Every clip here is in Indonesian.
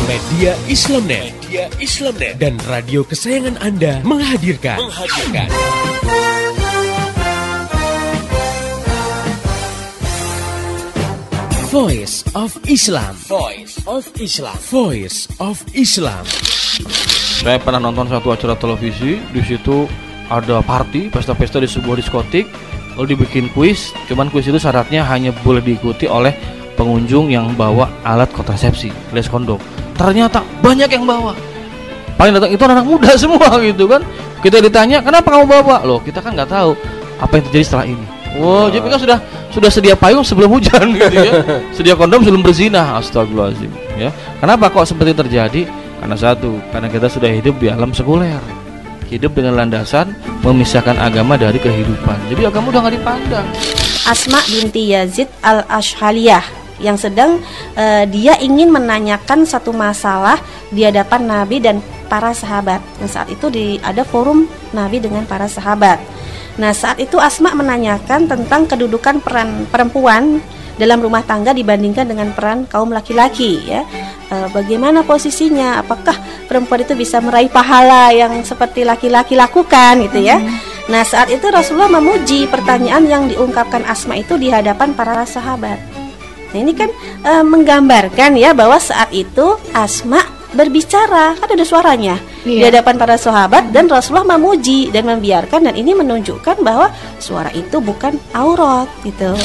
Media Islamnet. Dan radio kesayangan Anda menghadirkan. Voice of Islam. Saya pernah nonton satu acara televisi, di situ ada party, pesta-pesta di sebuah diskotik, lalu dibikin kuis. Cuman kuis itu syaratnya hanya boleh diikuti oleh pengunjung yang bawa alat kontrasepsi, alias kondom. Ternyata banyak yang bawa. Paling datang itu anak muda semua gitu kan. Kita ditanya, kenapa kamu bawa? Loh, kita kan nggak tahu apa yang terjadi setelah ini. Wow, jadi kan sudah sedia payung sebelum hujan gitu ya. Sedia kondom sebelum berzina. Astagfirullahaladzim ya. Kenapa kok seperti terjadi? Karena kita sudah hidup di alam sekuler. Hidup dengan landasan memisahkan agama dari kehidupan. Jadi agama udah nggak dipandang. Asma binti Yazid al-Ashhaliyah yang sedang dia ingin menanyakan satu masalah di hadapan Nabi dan para sahabat. Nah, saat itu ada forum Nabi dengan para sahabat. Nah, saat itu Asma menanyakan tentang kedudukan peran perempuan dalam rumah tangga dibandingkan dengan peran kaum laki-laki ya. Bagaimana posisinya? Apakah perempuan itu bisa meraih pahala yang seperti laki-laki lakukan gitu ya? Nah, saat itu Rasulullah memuji pertanyaan yang diungkapkan Asma itu di hadapan para sahabat. Nah, ini kan menggambarkan ya bahwa saat itu Asma berbicara, kan ada suaranya di hadapan para sahabat dan Rasulullah memuji dan membiarkan, dan ini menunjukkan bahwa suara itu bukan aurat gitu.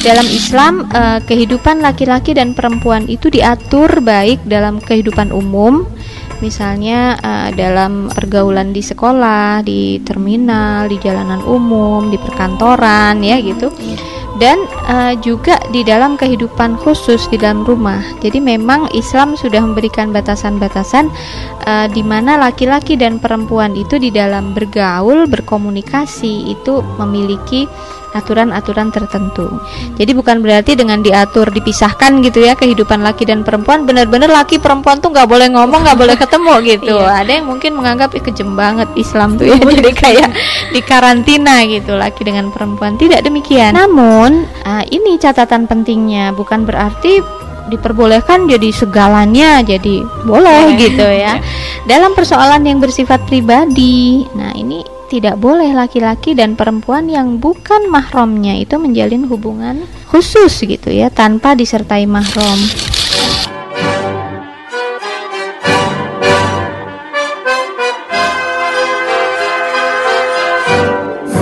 Dalam Islam, kehidupan laki-laki dan perempuan itu diatur baik dalam kehidupan umum, misalnya dalam pergaulan di sekolah, di terminal, di jalanan umum, di perkantoran ya gitu. Dan juga di dalam kehidupan khusus di dalam rumah. Jadi memang Islam sudah memberikan batasan-batasan di mana laki-laki dan perempuan itu di dalam bergaul, berkomunikasi itu memiliki aturan-aturan tertentu. Jadi bukan berarti dengan diatur dipisahkan gitu ya kehidupan laki dan perempuan, benar-benar laki perempuan tuh nggak boleh ngomong, nggak boleh ketemu gitu. Ada yang mungkin menganggap kejem banget Islam tuh ya, jadi kayak di karantina gitu laki dengan perempuan. Tidak demikian. Namun ini catatan pentingnya, bukan berarti diperbolehkan jadi segalanya jadi boleh gitu ya. Dalam persoalan yang bersifat pribadi, nah ini tidak boleh laki-laki dan perempuan yang bukan mahramnya itu menjalin hubungan khusus gitu ya tanpa disertai mahram.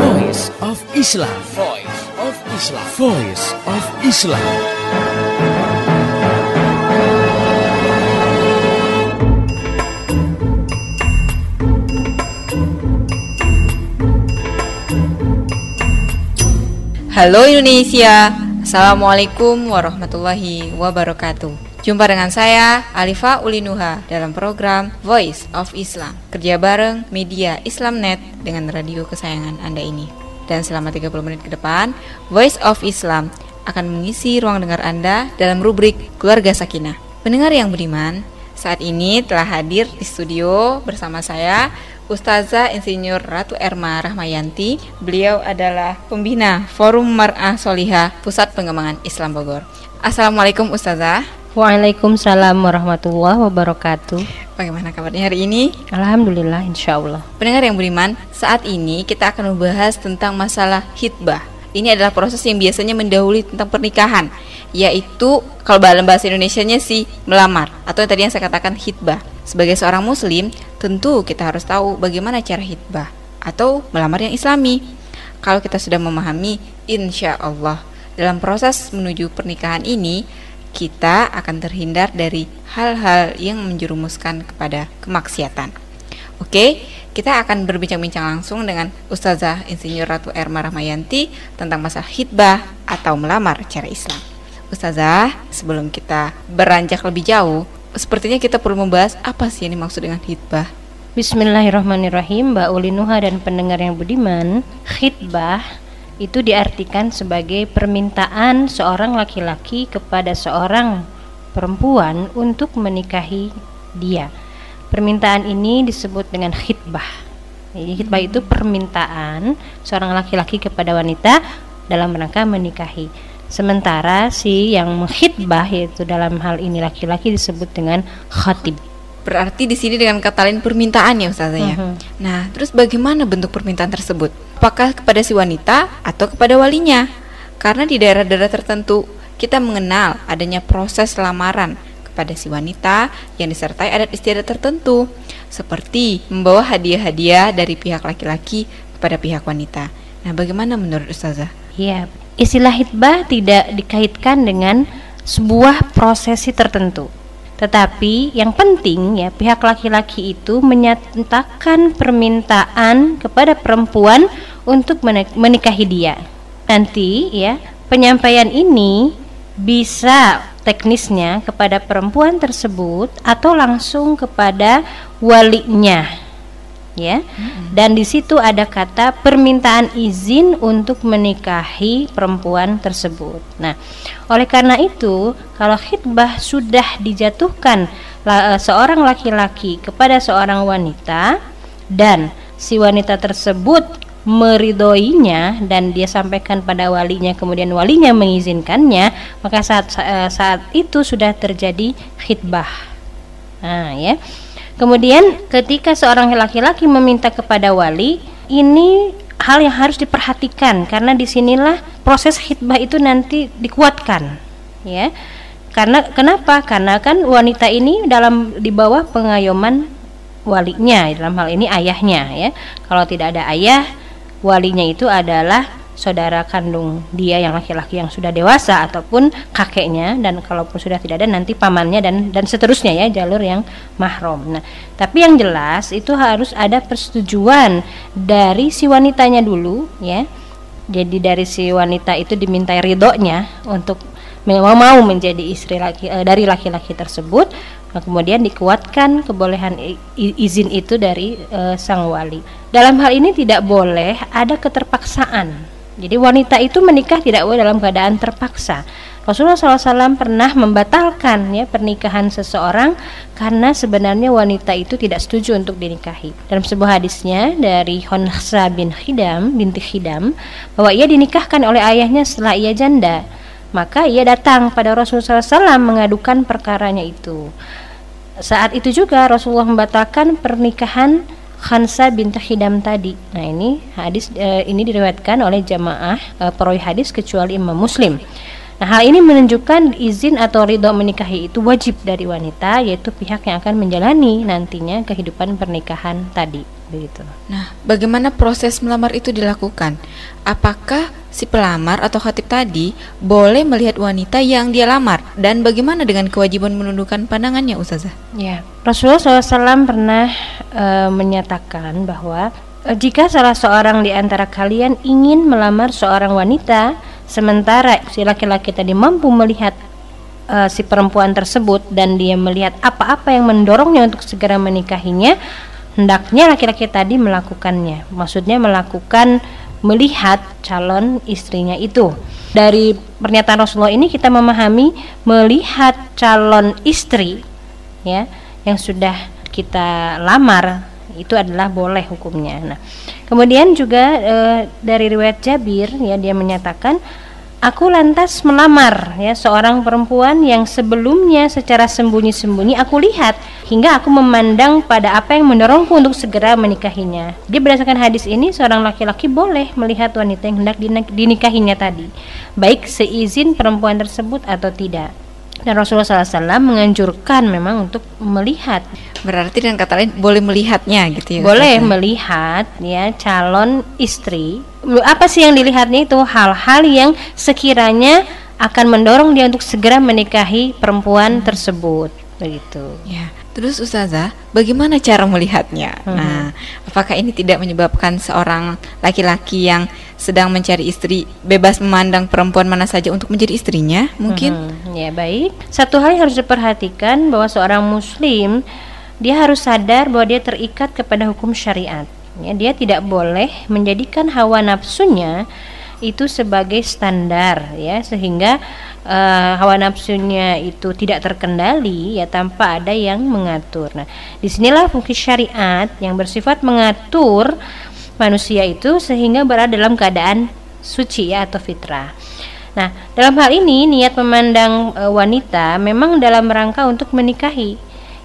Voice of Islam. Halo Indonesia, Assalamualaikum warahmatullahi wabarakatuh. Jumpa dengan saya, Alifa Ulinuha, dalam program Voice of Islam. Kerja bareng Media Islamnet dengan radio kesayangan Anda ini. Dan selama 30 menit ke depan, Voice of Islam akan mengisi ruang dengar Anda dalam rubrik Keluarga Sakinah. Pendengar yang beriman, saat ini telah hadir di studio bersama saya Ustazah Insinyur Ratu Erma Rahmayanti. Beliau adalah pembina Forum Mar'ah Solihah Pusat Pengembangan Islam Bogor. Assalamualaikum Ustazah. Waalaikumsalam warahmatullahi wabarakatuh. Bagaimana kabarnya hari ini? Alhamdulillah, insyaallah. Pendengar yang beriman, saat ini kita akan membahas tentang masalah hitbah. Ini adalah proses yang biasanya mendahului tentang pernikahan, yaitu kalau dalam bahasa Indonesianya sih melamar, atau yang tadi yang saya katakan hitbah. Sebagai seorang muslim, tentu kita harus tahu bagaimana cara hitbah atau melamar yang islami. Kalau kita sudah memahami, insya Allah dalam proses menuju pernikahan ini kita akan terhindar dari hal-hal yang menjerumuskan kepada kemaksiatan. Oke, kita akan berbincang-bincang langsung dengan Ustazah Insinyur Ratu Erma Rahmayanti tentang masalah hitbah atau melamar cara Islam. Ustazah, sebelum kita beranjak lebih jauh, sepertinya kita perlu membahas apa sih yang dimaksud dengan hitbah. Bismillahirrahmanirrahim, Mbak Ulinuha dan pendengar yang budiman. Hitbah itu diartikan sebagai permintaan seorang laki-laki kepada seorang perempuan untuk menikahi dia. Permintaan ini disebut dengan hitbah. Jadi hitbah itu permintaan seorang laki-laki kepada wanita dalam rangka menikahi. Sementara si yang mengkhitbah, yaitu dalam hal ini laki-laki, disebut dengan khatib. Berarti di sini dengan kata lain permintaan ya Ustazah ya. Nah, terus bagaimana bentuk permintaan tersebut? Apakah kepada si wanita atau kepada walinya? Karena di daerah-daerah tertentu kita mengenal adanya proses lamaran kepada si wanita yang disertai adat istiadat tertentu, seperti membawa hadiah-hadiah dari pihak laki-laki kepada pihak wanita. Nah, bagaimana menurut Ustazah? Ya, istilah khitbah tidak dikaitkan dengan sebuah prosesi tertentu. Tetapi yang penting ya, pihak laki-laki itu menyatakan permintaan kepada perempuan untuk menikahi dia. Nanti ya, penyampaian ini bisa teknisnya kepada perempuan tersebut atau langsung kepada walinya. Ya. Dan di situ ada kata permintaan izin untuk menikahi perempuan tersebut. Nah, oleh karena itu, kalau khitbah sudah dijatuhkan seorang laki-laki kepada seorang wanita dan si wanita tersebut meridhoinya dan dia sampaikan pada walinya, kemudian walinya mengizinkannya, maka saat itu sudah terjadi khitbah. Nah, ya. Kemudian ketika seorang laki-laki meminta kepada wali, ini hal yang harus diperhatikan karena disinilah proses khitbah itu nanti dikuatkan, ya. Karena kenapa? Karena kan wanita ini di bawah pengayoman walinya, dalam hal ini ayahnya, ya. Kalau tidak ada ayah, walinya itu adalah saudara kandung dia yang laki-laki yang sudah dewasa ataupun kakeknya, dan kalaupun sudah tidak ada nanti pamannya dan seterusnya ya, jalur yang mahram. Nah, tapi yang jelas itu harus ada persetujuan dari si wanitanya dulu ya. Jadi dari si wanita itu dimintai ridhonya untuk mau menjadi istri dari laki-laki tersebut. Nah, kemudian dikuatkan kebolehan izin itu dari sang wali. Dalam hal ini tidak boleh ada keterpaksaan. Jadi wanita itu menikah tidak boleh dalam keadaan terpaksa. Rasulullah SAW pernah membatalkan ya pernikahan seseorang karena sebenarnya wanita itu tidak setuju untuk dinikahi. Dalam sebuah hadisnya dari Khonsa binti Khidam bahwa ia dinikahkan oleh ayahnya setelah ia janda. Maka ia datang pada Rasulullah SAW mengadukan perkaranya itu. Saat itu juga Rasulullah membatalkan pernikahan Khansa binti Khidam tadi. Nah, ini hadis ini diriwayatkan oleh jamaah perawi hadis kecuali Imam Muslim. Nah, hal ini menunjukkan izin atau ridho menikahi itu wajib dari wanita, yaitu pihak yang akan menjalani nantinya kehidupan pernikahan tadi, begitu. Nah, bagaimana proses melamar itu dilakukan? Apakah si pelamar atau khatib tadi boleh melihat wanita yang dia lamar, dan bagaimana dengan kewajiban menundukkan pandangannya, Ustazah? Ya, Rasulullah SAW pernah menyatakan bahwa jika salah seorang di antara kalian ingin melamar seorang wanita, sementara si laki-laki tadi mampu melihat si perempuan tersebut dan dia melihat apa-apa yang mendorongnya untuk segera menikahinya, hendaknya laki-laki tadi melakukannya. Maksudnya melihat calon istrinya itu. Dari pernyataan Rasulullah ini kita memahami melihat calon istri ya yang sudah kita lamar itu adalah boleh hukumnya. Nah, kemudian juga dari riwayat Jabir ya, dia menyatakan, aku lantas melamar ya seorang perempuan yang sebelumnya secara sembunyi-sembunyi aku lihat hingga aku memandang pada apa yang mendorongku untuk segera menikahinya. Jadi berdasarkan hadis ini seorang laki-laki boleh melihat wanita yang hendak dinikahinya tadi, baik seizin perempuan tersebut atau tidak. Dan Rasulullah SAW menganjurkan memang untuk melihat. Berarti dengan kata lain boleh melihatnya gitu ya? Boleh melihat ya calon istri. Apa sih yang dilihatnya itu? Hal-hal yang sekiranya akan mendorong dia untuk segera menikahi perempuan tersebut, begitu. Ya. Terus Ustazah, bagaimana cara melihatnya? Nah, apakah ini tidak menyebabkan seorang laki-laki yang sedang mencari istri bebas memandang perempuan mana saja untuk menjadi istrinya? Mungkin. Ya, baik. Satu hal yang harus diperhatikan bahwa seorang muslim dia harus sadar bahwa dia terikat kepada hukum syariat. Ya, dia tidak boleh menjadikan hawa nafsunya itu sebagai standar ya, sehingga hawa nafsunya itu tidak terkendali ya tanpa ada yang mengatur. Nah, disinilah fungsi syariat yang bersifat mengatur manusia itu sehingga berada dalam keadaan suci ya atau fitrah. Nah, Dalam hal ini niat memandang wanita memang dalam rangka untuk menikahi,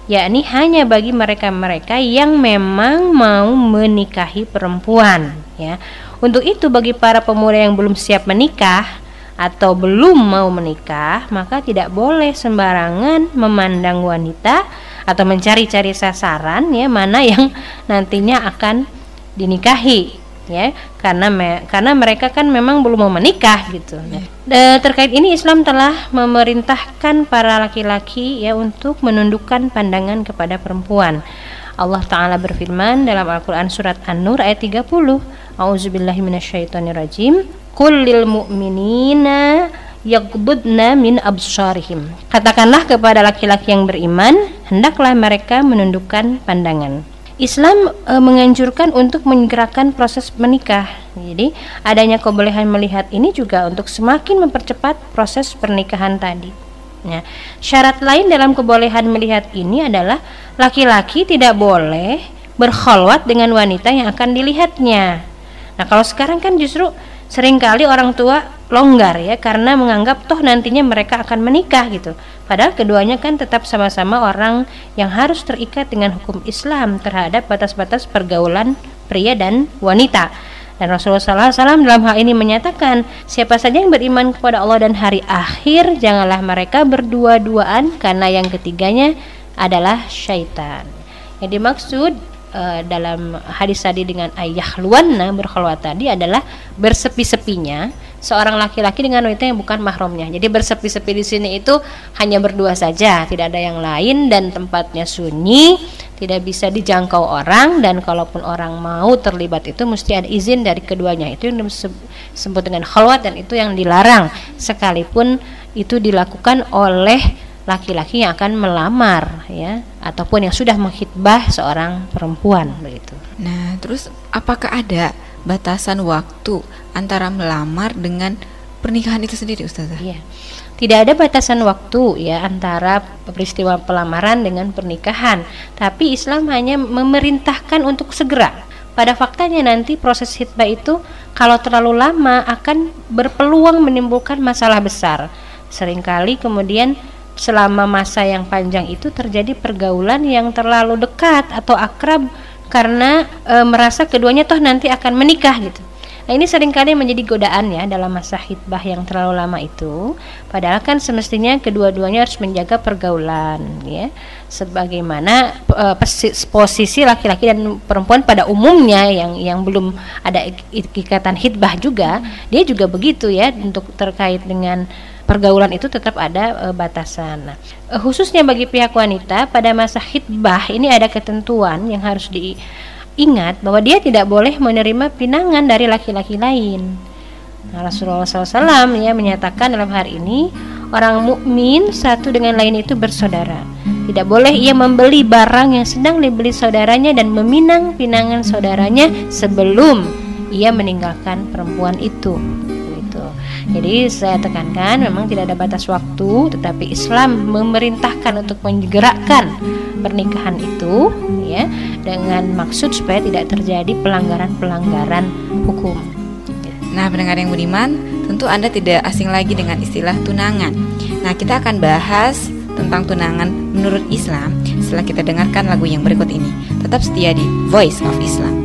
yakni hanya bagi mereka-mereka yang memang mau menikahi perempuan, ya. Untuk itu bagi para pemuda yang belum siap menikah atau belum mau menikah, maka tidak boleh sembarangan memandang wanita atau mencari-cari sasaran, ya, mana yang nantinya akan dinikahi, ya, karena mereka kan memang belum mau menikah gitu. Terkait ini Islam telah memerintahkan para laki-laki, ya, untuk menundukkan pandangan kepada perempuan. Allah Ta'ala berfirman dalam Al-Quran surat An-Nur ayat 30, A'udzubillahi minasyaitonirrajim, Qul lil mu'minina yaghdudna min absarihim. Katakanlah kepada laki-laki yang beriman, hendaklah mereka menundukkan pandangan. Islam menganjurkan untuk menyegerakan proses menikah. Jadi adanya kebolehan melihat ini juga untuk semakin mempercepat proses pernikahan tadi. Nah, syarat lain dalam kebolehan melihat ini adalah laki-laki tidak boleh berkhalwat dengan wanita yang akan dilihatnya. Nah, kalau sekarang kan justru seringkali orang tua longgar, ya, karena menganggap toh nantinya mereka akan menikah gitu. Padahal keduanya kan tetap sama-sama orang yang harus terikat dengan hukum Islam terhadap batas-batas pergaulan pria dan wanita. Dan Rasulullah SAW dalam hal ini menyatakan, siapa saja yang beriman kepada Allah dan hari akhir, janganlah mereka berdua-duaan karena yang ketiganya adalah syaitan. Yang dimaksud dalam hadis tadi dengan ayah luanna berkhalwat tadi adalah bersepi-sepinya seorang laki-laki dengan wanita yang bukan mahramnya. Jadi bersepi-sepi di sini itu hanya berdua saja, tidak ada yang lain, dan tempatnya sunyi, tidak bisa dijangkau orang, dan kalaupun orang mau terlibat itu mesti ada izin dari keduanya. Itu yang disebut dengan khalwat, dan itu yang dilarang sekalipun itu dilakukan oleh laki-laki yang akan melamar, ya, ataupun yang sudah menghitbah seorang perempuan begitu. Nah, terus apakah ada batasan waktu antara melamar dengan pernikahan itu sendiri, Ustazah? Iya. Tidak ada batasan waktu, ya, antara peristiwa pelamaran dengan pernikahan, tapi Islam hanya memerintahkan untuk segera. Pada faktanya nanti proses khitbah itu kalau terlalu lama akan berpeluang menimbulkan masalah besar. Seringkali kemudian selama masa yang panjang itu terjadi pergaulan yang terlalu dekat atau akrab karena merasa keduanya toh nanti akan menikah gitu. Nah, ini seringkali menjadi godaan, ya, dalam masa khitbah yang terlalu lama itu. Padahal kan semestinya kedua-duanya harus menjaga pergaulan, ya, sebagaimana posisi laki-laki dan perempuan pada umumnya yang belum ada ikatan khitbah juga, dia juga begitu, ya, untuk terkait dengan pergaulan itu tetap ada batasan. Nah, khususnya bagi pihak wanita pada masa khitbah ini ada ketentuan yang harus diingat bahwa dia tidak boleh menerima pinangan dari laki-laki lain. Nah, Rasulullah SAW, ya, menyatakan dalam hari ini orang mukmin satu dengan lain itu bersaudara. Tidak boleh ia membeli barang yang sedang dibeli saudaranya dan meminang pinangan saudaranya sebelum ia meninggalkan perempuan itu. Jadi saya tekankan memang tidak ada batas waktu, tetapi Islam memerintahkan untuk menyegerakan pernikahan itu, ya, dengan maksud supaya tidak terjadi pelanggaran-pelanggaran hukum. Nah, pendengar yang budiman, tentu Anda tidak asing lagi dengan istilah tunangan. Nah, kita akan bahas tentang tunangan menurut Islam setelah kita dengarkan lagu yang berikut ini. Tetap setia di Voice of Islam.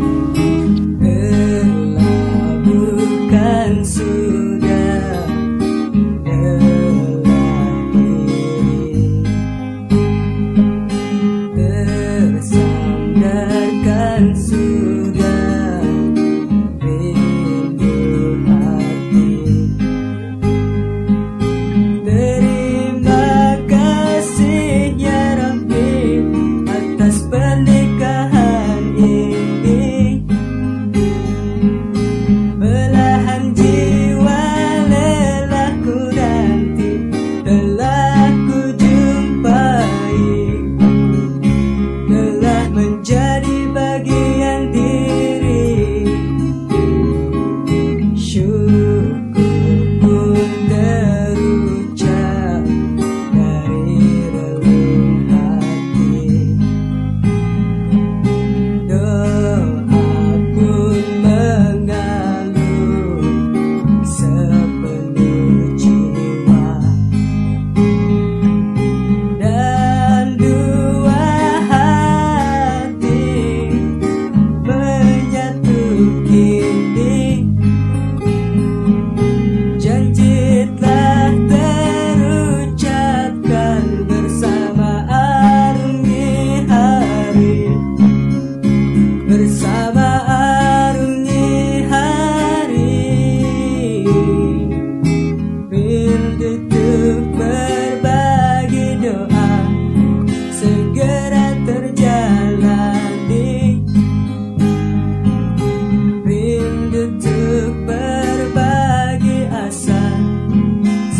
Pernikahan ini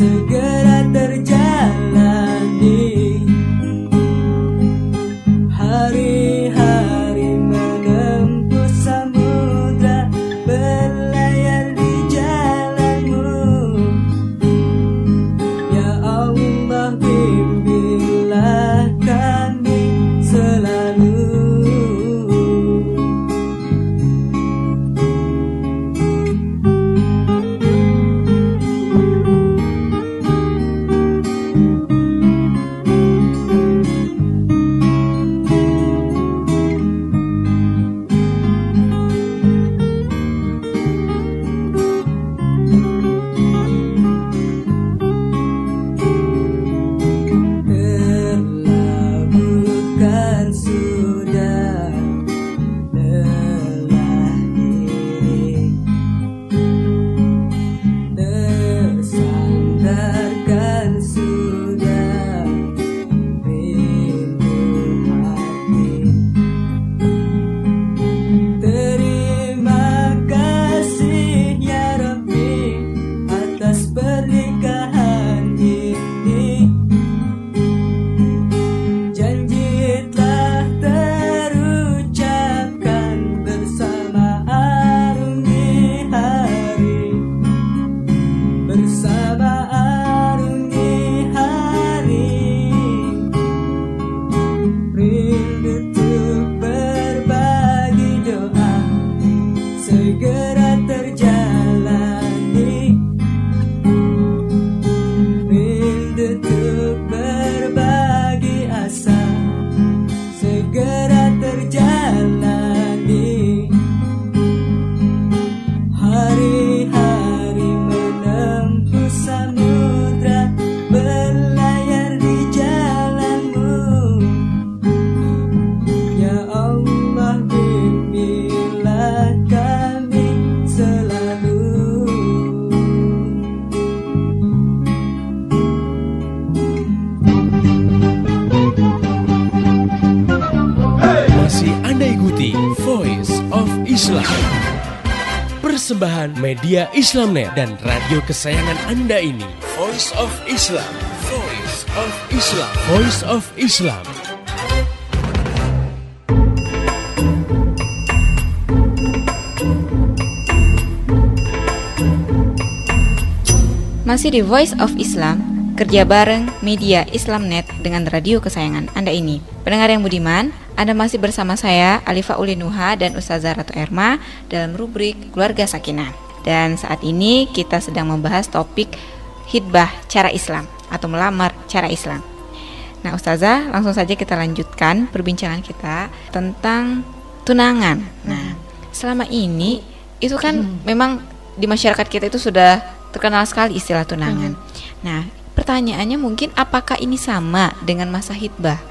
segera terjalani. Hari-hari menempuh samudra, berlayar di jalanmu. Ya Allah, bimbinglah kami selalu. Terlabuhkan sudah lelah diri, tersandarkan sudah rindu hati. Terima kasih ya Rabbi atas pernikahan ini. Janji telah terucapkan bersama arungi hari, bersama arungi hari. Rindu untuk berbagi doa segera terjalani. Rindu untuk berbagi asa segera terjalani. Hari-hari menempuh samudra, berlayar di jalanmu. Ya Allah, bimbinglah kami selalu. Masih Anda ikuti Voice of Islam, persembahan media Islamnet dan radio kesayangan Anda ini. Voice of Islam, Voice of Islam, Voice of Islam. Masih di Voice of Islam, kerja bareng media Islamnet dengan radio kesayangan Anda ini. Pendengar yang budiman, Anda masih bersama saya Alifa Ulinuha dan Ustazah Ratu Erma dalam rubrik Keluarga Sakinah. Dan saat ini kita sedang membahas topik hitbah cara Islam atau melamar cara Islam. Nah Ustazah, langsung saja kita lanjutkan perbincangan kita tentang tunangan. Nah, selama ini itu kan memang di masyarakat kita itu sudah terkenal sekali istilah tunangan. Nah, pertanyaannya mungkin apakah ini sama dengan masa hitbah?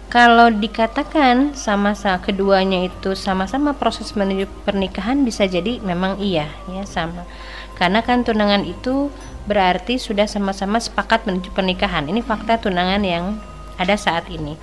Kalau dikatakan sama-sama keduanya itu sama-sama proses menuju pernikahan, bisa jadi memang iya ya sama. Karena kan tunangan itu berarti sudah sama-sama sepakat menuju pernikahan. Ini fakta tunangan yang ada saat ini.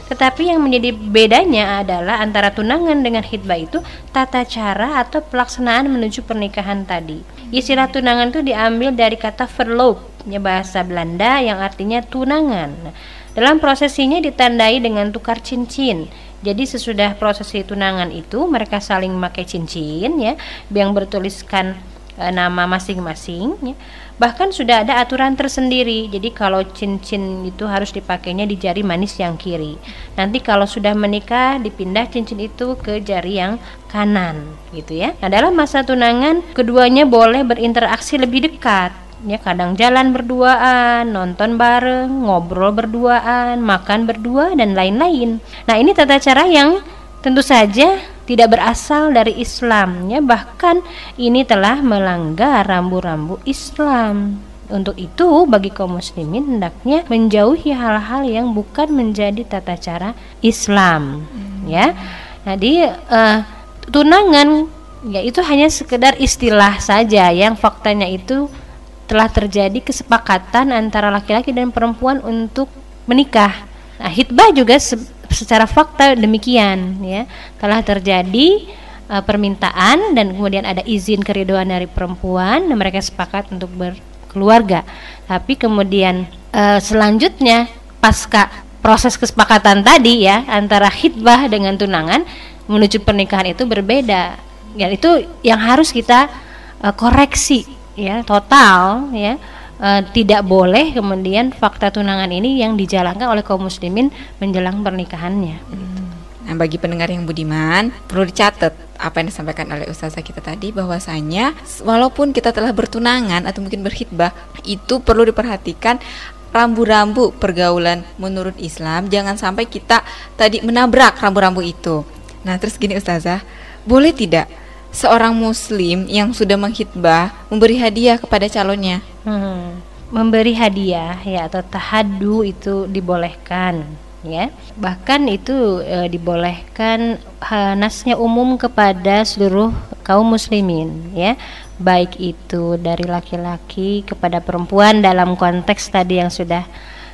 Tetapi yang menjadi bedanya adalah antara tunangan dengan hitbah itu tata cara atau pelaksanaan menuju pernikahan tadi. Istilah tunangan itu diambil dari kata verloop, ya bahasa Belanda yang artinya tunangan. Nah, dalam prosesinya ditandai dengan tukar cincin. Jadi sesudah prosesi tunangan itu mereka saling memakai cincin ya yang bertuliskan nama masing-masing ya. Bahkan sudah ada aturan tersendiri. Jadi kalau cincin itu harus dipakainya di jari manis yang kiri. Nanti kalau sudah menikah dipindah cincin itu ke jari yang kanan gitu ya. Nah, dalam masa tunangan keduanya boleh berinteraksi lebih dekat. Ya, kadang jalan berduaan, nonton bareng, ngobrol berduaan, makan berdua dan lain-lain. Nah, ini tata cara yang tentu saja tidak berasal dari Islam ya, bahkan ini telah melanggar rambu-rambu Islam. Untuk itu bagi kaum muslimin hendaknya menjauhi hal-hal yang bukan menjadi tata cara Islam ya. Jadi tunangan ya itu hanya sekedar istilah saja yang faktanya itu telah terjadi kesepakatan antara laki-laki dan perempuan untuk menikah. Nah, hitbah juga secara fakta demikian ya, telah terjadi permintaan dan kemudian ada izin keridhaan dari perempuan dan mereka sepakat untuk keluarga. Tapi kemudian selanjutnya pasca proses kesepakatan tadi ya antara khitbah dengan tunangan menuju pernikahan itu berbeda. Ya, itu yang harus kita koreksi ya total ya. Tidak boleh kemudian fakta tunangan ini yang dijalankan oleh kaum muslimin menjelang pernikahannya. Nah, bagi pendengar yang budiman, perlu dicatat apa yang disampaikan oleh ustazah kita tadi, bahwasanya walaupun kita telah bertunangan atau mungkin berkhitbah, itu perlu diperhatikan rambu-rambu pergaulan menurut Islam. Jangan sampai kita tadi menabrak rambu-rambu itu. Nah, terus gini ustazah, boleh tidak seorang muslim yang sudah mengkhitbah memberi hadiah kepada calonnya? Memberi hadiah ya atau tahaddu itu dibolehkan ya. Bahkan itu dibolehkan, nasnya umum kepada seluruh kaum muslimin ya. Baik itu dari laki-laki kepada perempuan dalam konteks tadi yang sudah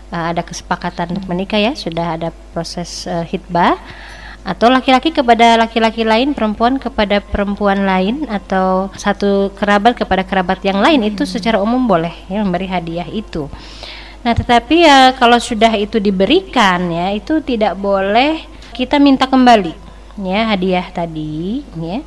ada kesepakatan untuk menikah ya, sudah ada proses khitbah, atau laki-laki kepada laki-laki lain, perempuan kepada perempuan lain, atau satu kerabat kepada kerabat yang lain, itu secara umum boleh ya memberi hadiah itu. Nah, tetapi ya kalau sudah itu diberikan ya, itu tidak boleh kita minta kembali ya hadiah tadi ya.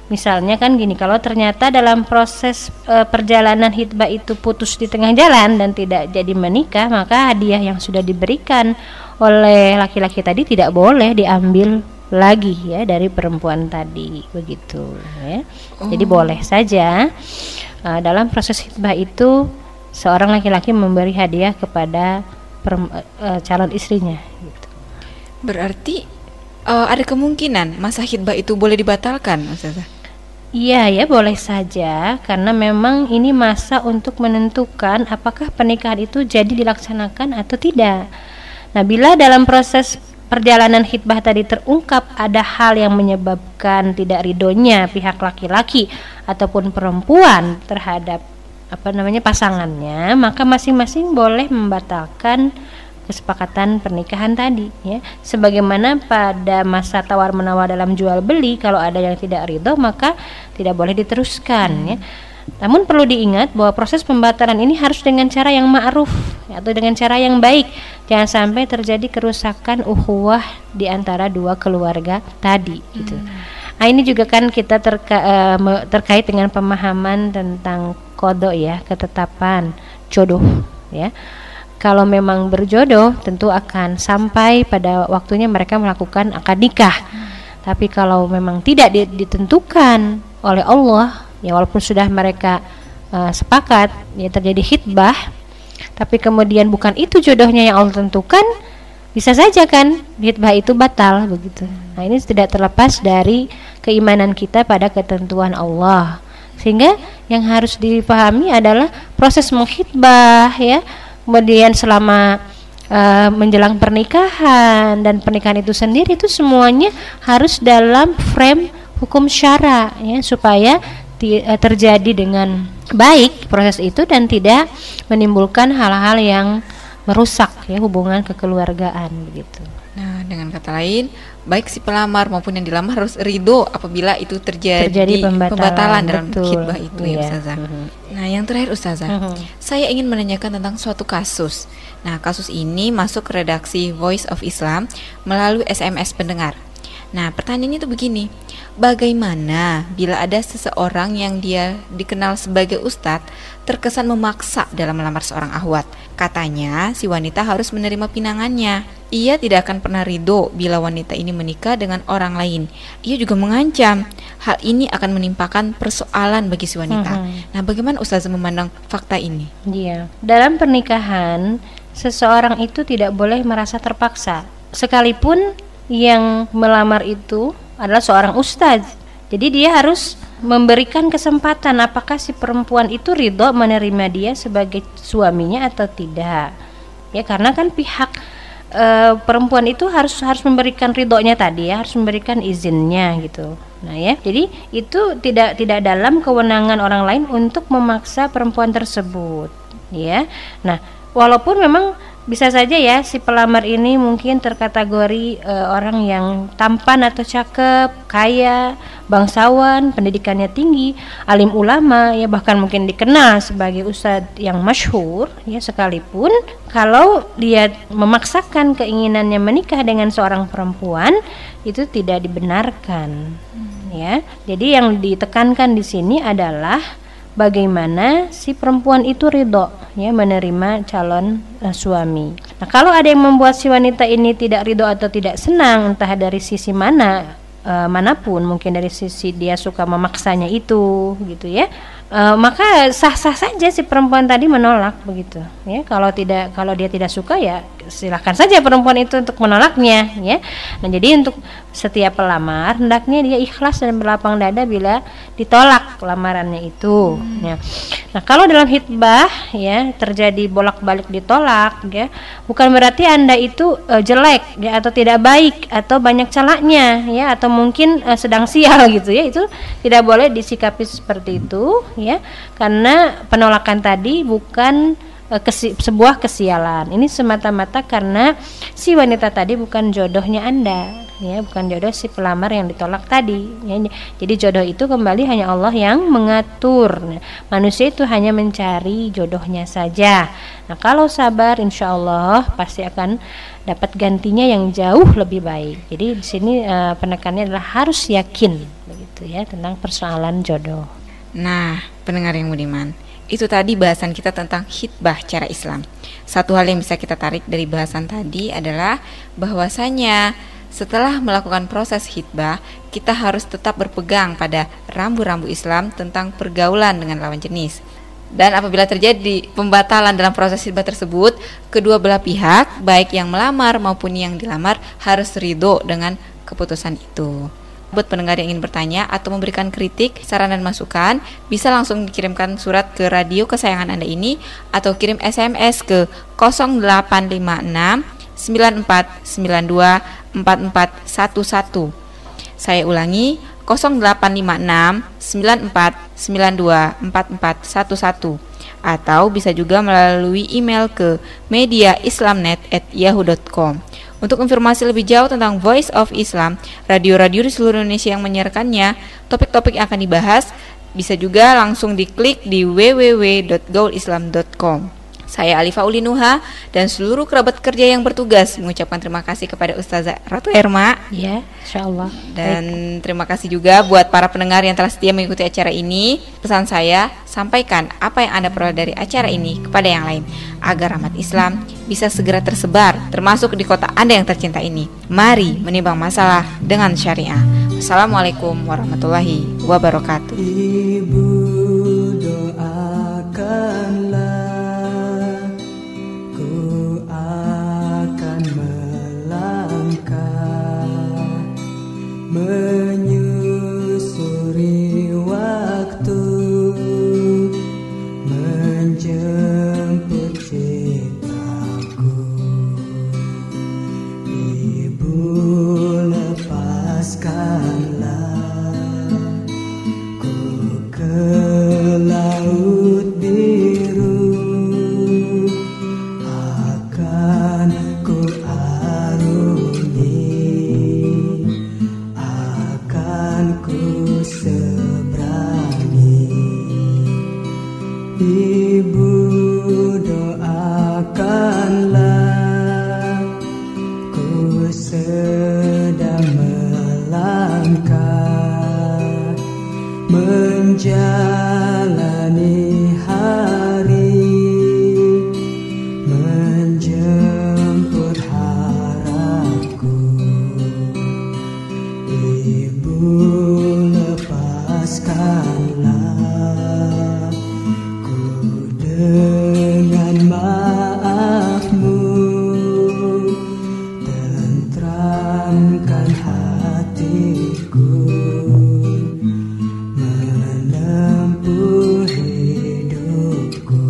Misalnya kan gini, kalau ternyata dalam proses perjalanan khitbah itu putus di tengah jalan dan tidak jadi menikah, maka hadiah yang sudah diberikan oleh laki-laki tadi tidak boleh diambil lagi ya dari perempuan tadi, begitu ya. Jadi boleh saja dalam proses khitbah itu seorang laki-laki memberi hadiah kepada calon istrinya gitu. Berarti ada kemungkinan masa khitbah itu boleh dibatalkan, ustazah? Iya ya, boleh saja, karena memang ini masa untuk menentukan apakah pernikahan itu jadi dilaksanakan atau tidak. Nah, bila dalam proses perjalanan khitbah tadi terungkap ada hal yang menyebabkan tidak ridhonya pihak laki-laki ataupun perempuan terhadap pasangannya, maka masing-masing boleh membatalkan kesepakatan pernikahan tadi ya. Sebagaimana pada masa tawar-menawar dalam jual beli, kalau ada yang tidak ridho maka tidak boleh diteruskan ya. Namun perlu diingat bahwa proses pembatalan ini harus dengan cara yang ma'ruf ya, atau dengan cara yang baik. Jangan sampai terjadi kerusakan ukhuwah di antara dua keluarga tadi gitu. Nah, ini juga kan kita terkait dengan pemahaman tentang qada ya, ketetapan jodoh ya. Kalau memang berjodoh tentu akan sampai pada waktunya mereka melakukan akad nikah. Tapi kalau memang tidak ditentukan oleh Allah ya, walaupun sudah mereka sepakat ya terjadi khitbah, tapi kemudian bukan itu jodohnya yang Allah tentukan, bisa saja kan khitbah itu batal begitu. Nah, ini tidak terlepas dari keimanan kita pada ketentuan Allah. Sehingga yang harus dipahami adalah proses mengkhitbah ya, kemudian selama menjelang pernikahan dan pernikahan itu sendiri, itu semuanya harus dalam frame hukum syara ya, supaya terjadi dengan baik proses itu dan tidak menimbulkan hal-hal yang merusak ya hubungan kekeluargaan begitu. Nah, dengan kata lain, baik si pelamar maupun yang dilamar harus ridho apabila itu terjadi pembatalan dalam khitbah itu ya, Ustazah. Nah, yang terakhir Ustazah, saya ingin menanyakan tentang suatu kasus. Nah, kasus ini masuk ke redaksi Voice of Islam melalui SMS pendengar. Nah, pertanyaannya itu begini, bagaimana bila ada seseorang yang dia dikenal sebagai ustadz terkesan memaksa dalam melamar seorang akhwat? Katanya si wanita harus menerima pinangannya. Ia tidak akan pernah ridho bila wanita ini menikah dengan orang lain. Ia juga mengancam hal ini akan menimpakan persoalan bagi si wanita. Nah, bagaimana Ustazah memandang fakta ini? Iya, dalam pernikahan seseorang itu tidak boleh merasa terpaksa, sekalipun yang melamar itu adalah seorang ustadz. Jadi dia harus memberikan kesempatan apakah si perempuan itu ridho menerima dia sebagai suaminya atau tidak. Ya, karena kan pihak perempuan itu harus memberikan ridhonya tadi ya, harus memberikan izinnya gitu. Nah ya, jadi itu tidak dalam kewenangan orang lain untuk memaksa perempuan tersebut ya. Nah, walaupun memang bisa saja ya si pelamar ini mungkin terkategori orang yang tampan atau cakep, kaya, bangsawan, pendidikannya tinggi, alim ulama, ya bahkan mungkin dikenal sebagai ustadz yang masyhur ya, sekalipun kalau dia memaksakan keinginannya menikah dengan seorang perempuan itu tidak dibenarkan ya. Jadi yang ditekankan di sini adalah bagaimana si perempuan itu ridho ya menerima calon suami. Nah, kalau ada yang membuat si wanita ini tidak ridho atau tidak senang, entah dari sisi mana manapun, mungkin dari sisi dia suka memaksanya itu gitu ya, maka sah-sah saja si perempuan tadi menolak begitu ya. Kalau dia tidak suka ya silahkan saja perempuan itu untuk menolaknya ya. Nah, jadi untuk setiap pelamar hendaknya dia ikhlas dan berlapang dada bila ditolak lamarannya itu ya. Nah, kalau dalam hitbah ya terjadi bolak-balik ditolak ya, bukan berarti Anda itu jelek ya, atau tidak baik atau banyak celahnya ya, atau mungkin sedang sial gitu ya. Itu tidak boleh disikapi seperti itu ya, karena penolakan tadi bukan sebuah kesialan. Ini semata-mata karena si wanita tadi bukan jodohnya Anda ya, bukan jodoh si pelamar yang ditolak tadi ya. Jadi jodoh itu kembali hanya Allah yang mengatur. Nah, manusia itu hanya mencari jodohnya saja. Nah, kalau sabar insya Allah pasti akan dapat gantinya yang jauh lebih baik. Jadi di sini penekannya adalah harus yakin begitu ya tentang persoalan jodoh. Nah, pendengar yang budiman, itu tadi bahasan kita tentang hitbah cara Islam. Satu hal yang bisa kita tarik dari bahasan tadi adalah bahwasanya setelah melakukan proses hitbah, kita harus tetap berpegang pada rambu-rambu Islam tentang pergaulan dengan lawan jenis. Dan apabila terjadi pembatalan dalam proses hitbah tersebut, kedua belah pihak, baik yang melamar maupun yang dilamar, harus ridho dengan keputusan itu. Buat pendengar yang ingin bertanya atau memberikan kritik, saran dan masukan, bisa langsung dikirimkan surat ke radio kesayangan Anda ini atau kirim SMS ke 0856 9492 4411. Saya ulangi 0856 9492 4411, atau bisa juga melalui email ke mediaislamnet@yahoo.com. Untuk informasi lebih jauh tentang Voice of Islam, radio-radio di seluruh Indonesia yang menyiarkannya, topik-topik yang akan dibahas, bisa juga langsung diklik di www.gaulislam.com. Saya Alifa Ulinuha dan seluruh kerabat kerja yang bertugas mengucapkan terima kasih kepada Ustazah Ratu Herma. Ya, insyaallah. Dan terima kasih juga buat para pendengar yang telah setia mengikuti acara ini. Pesan saya, sampaikan apa yang Anda peroleh dari acara ini kepada yang lain, agar rahmat Islam bisa segera tersebar, termasuk di kota Anda yang tercinta ini. Mari menimbang masalah dengan syariah. Assalamualaikum warahmatullahi wabarakatuh. Ibu doakanlah, ku akan melangkah menyusuri waktu, menjemput cintaku. Ibu lepaskanlah ku ke laut biru, akan ku arungi, akan ku seberangi. Ibu doakanlah, ku sedang melangkah menjalani hari, menjemput harapku. Ibu lepaskanlah ku dengan maafmu, tentramkan hatiku, menempuh hidupku.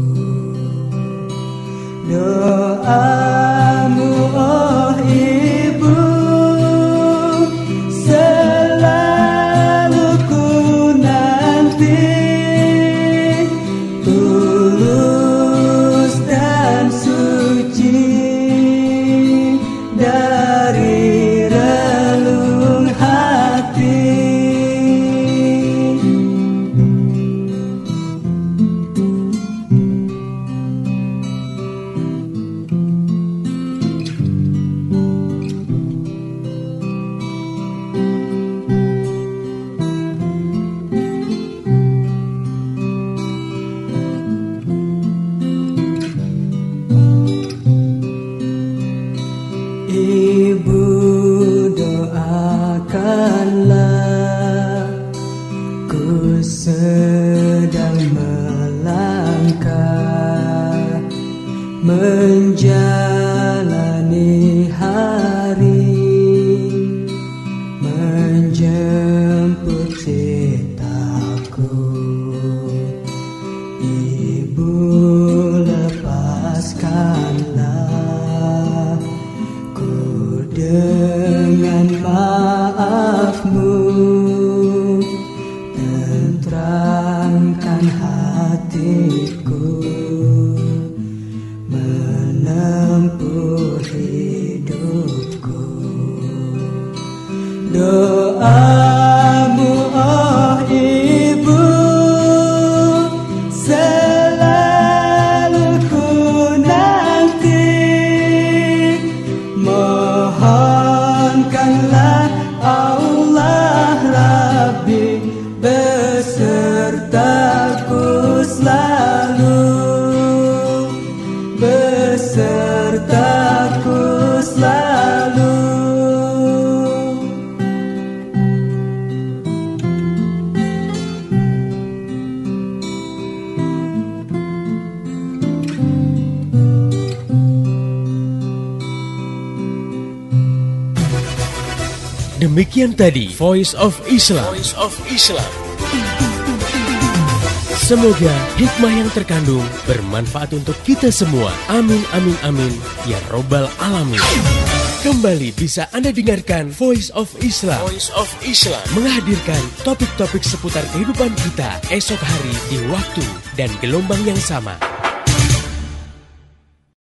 Doamu oh ibu selalu ku nanti, tulus dan suci. menjalani hari, menjemput citaku. Ibu, lepaskanlah ku dengan maafmu, tenteramkan hatiku, menempuh hidupku. Doamu, oh Ibu, selalu ku nanti. Mohonkanlah Allah Rabbi besertaku selalu, besertaku selalu. Demikian tadi Voice of Islam. Voice of Islam. Semoga hikmah yang terkandung bermanfaat untuk kita semua. Amin, amin, amin. Ya Robbal Alamin. Kembali bisa Anda dengarkan Voice of Islam. Voice of Islam menghadirkan topik-topik seputar kehidupan kita esok hari di waktu dan gelombang yang sama.